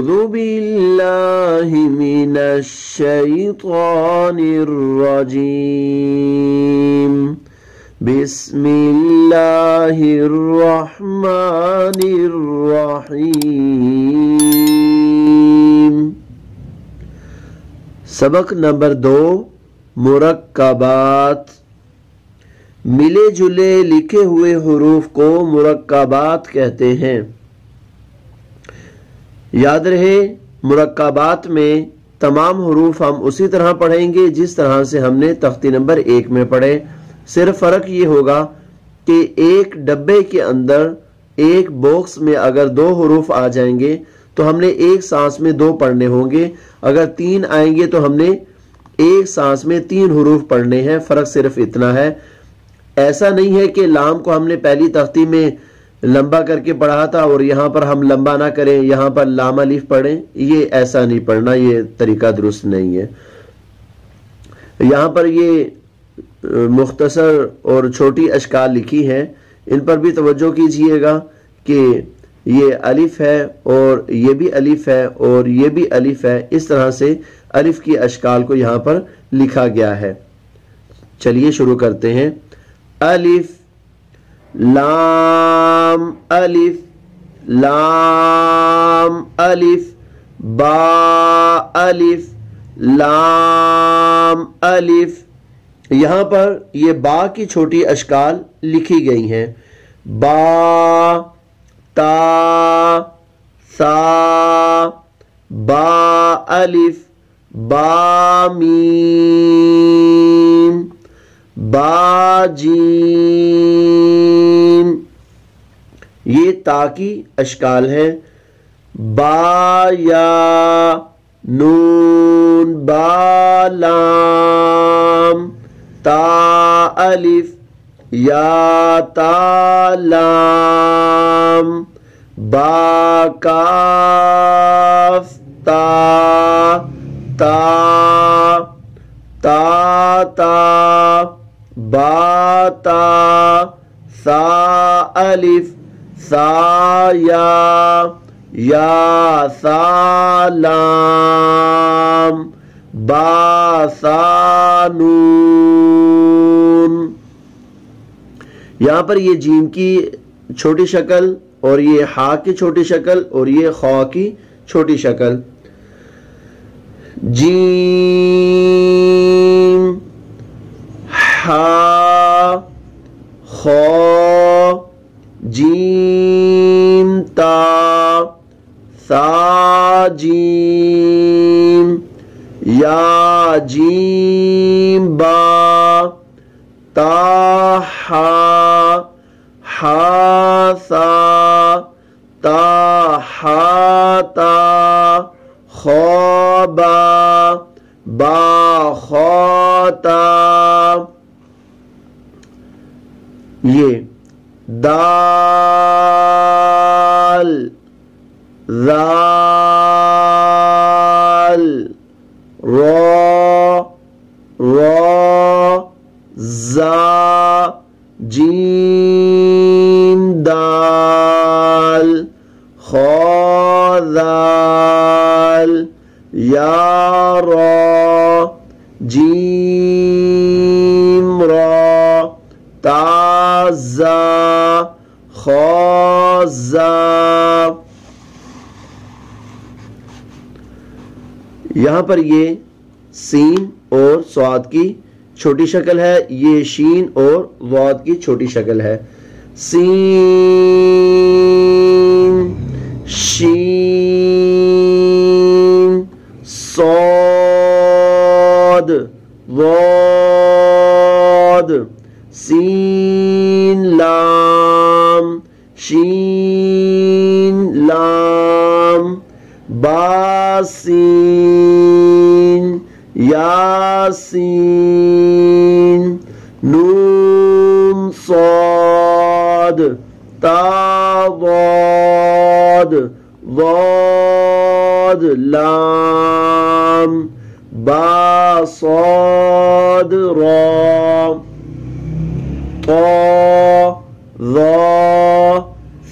أعوذ بالله من الشيطان الرجيم بسم الله الرحمن الرحيم. سبق نمبر 2 مرکبات. ملے جلے لکھے ہوئے حروف کو مرکبات کہتے ہیں. یاد رہے مرکبات میں تمام حروف ہم اسی طرح پڑھیں گے جس طرح سے ہم نے تختی نمبر 1 میں پڑھے. صرف فرق یہ ہوگا کہ ایک ڈبے کے اندر ایک باکس میں اگر 2 حروف آ جائیں گے تو ہم نے ایک سانس میں 2 پڑھنے ہوں گے. اگر 3 آئیں گے تو ہم نے ایک سانس میں 3 حروف پڑھنے ہیں. فرق صرف اتنا ہے. ایسا نہیں ہے کہ لام کو ہم نے پہلی تختی میں لمبا کر کے پڑھا تھا اور یہاں پر ہم لمبا نہ کریں, یہاں پر لام الف پڑھیں. یہ ایسا نہیں پڑھنا, یہ طریقہ درست نہیں ہے. یہاں پر یہ مختصر اور چھوٹی اشکال لکھی ہیں, ان پر بھی توجہ کیجئے گا کہ یہ الف ہے اور یہ بھی الف ہے اور یہ بھی الف ہے. اس طرح سے الف کی اشکال کو یہاں پر لکھا گیا ہے. چلیے شروع کرتے ہیں. الف لام الف لام الف با الف لام الف. یہاں پر یہ با کی چھوٹی اشکال لکھی گئی ہیں. با تا سا با الف با میم با جیم. یہ تا کی اشکال ہیں. با یا نون با لام تا الف یا تا لام با کاف تا تا تا تا با تا سا الف سا یا سا لام با سا نون. یہاں پر یہ جیم کی چھوٹی شکل اور یہ ہا کی چھوٹی شکل اور یہ خا کی چھوٹی شکل. جیم ہا خا جیم تا سا جیم یا جیم با تا ہا ہا سا تا ہا تا خا با با خا تا. یہ دال ذال را را زا جیم دال خا ذال یا را جیم را تا زا خا زا. یہاں پر یہ سین اور صاد کی چھوٹی شکل ہے, یہ شین اور ضاد کی چھوٹی شکل ہے. سین شین صاد ضاد سین لام شین لام با سین یاسین نون صاد تا ضاد ضاد لام با صاد را طا ظا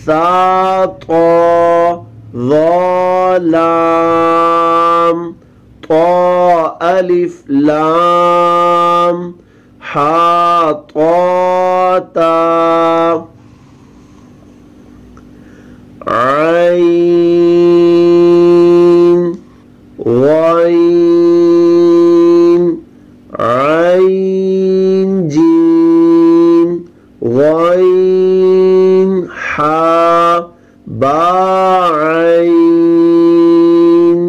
ثا طا ظا لام طا الف لام حا طا تا عين غين عين جيم غين حا با عين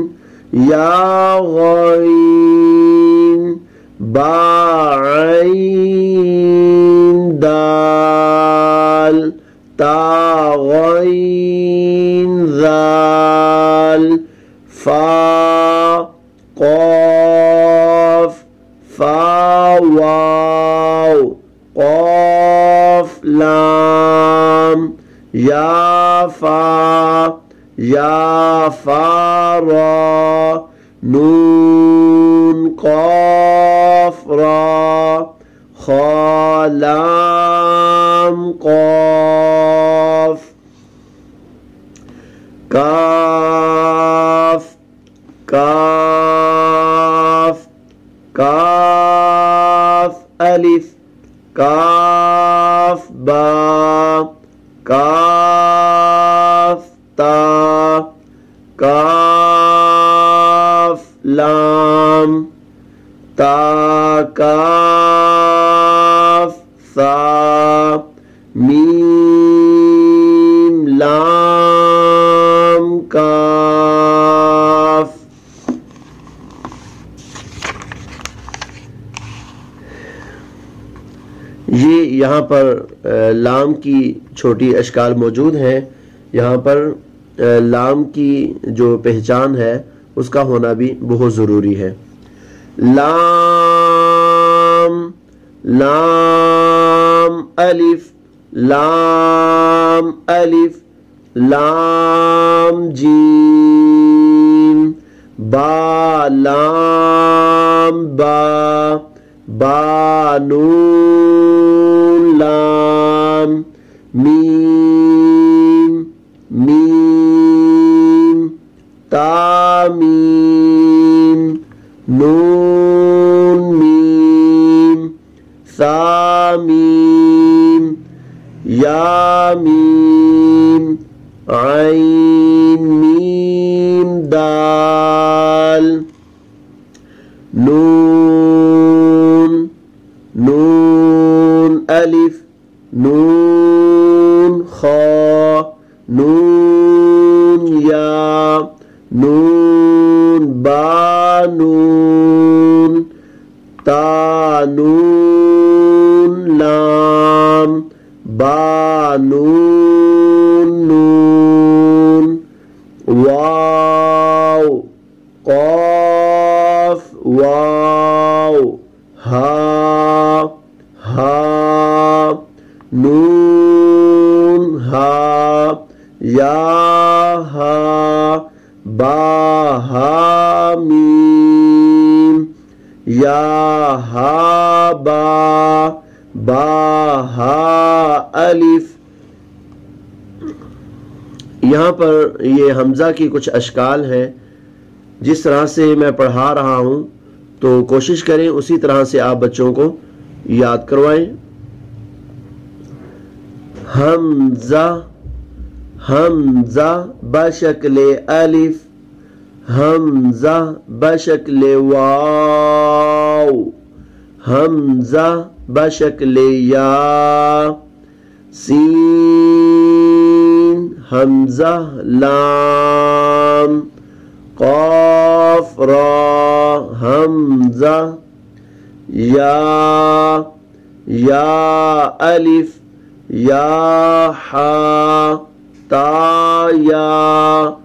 یا غين با عين دال تا غين ذال فا قاف فا واو قاف لام یا فا را نون قاف را خا لام قاف کاف کاف کاف الف کاف با کاف تا کاف لام تا کاف ثا میم لام کاف. یہ یہاں پر لام کی چھوٹی اشکال موجود ہیں. یہاں پر لام کی جو پہچان ہے اس کا ہونا بھی بہت ضروری ہے. لام لام الف لام الف لام جیم با لام با با نون لام میم میم تا میم نون میم ثا میم یا میم عین میم دال نون نون الف نون خا نون یا نون با نون تا نون لام با نون نون واو قاف واو ہا ہا نون ہا یا ہا با ہا میم یا ہا با ہا الف. یہاں پر یہ حمزہ کی کچھ اشکال ہیں. جس طرح سے میں پڑھا رہا ہوں تو کوشش کریں اسی طرح سے آپ بچوں کو یاد کروائیں. حمزہ حمزہ بشکل الف حمزہ بشکل واو حمزہ بشکل یا سین حمزہ لام قاف را حمزہ یا الف یا حا تا یا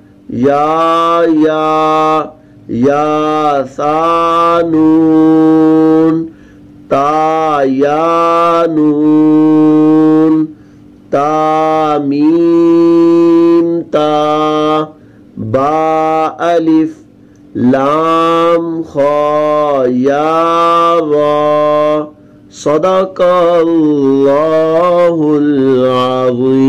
ثا نون تا یا نون تا میم تا با الف لام خا یا را. صدق اللہ العظیم.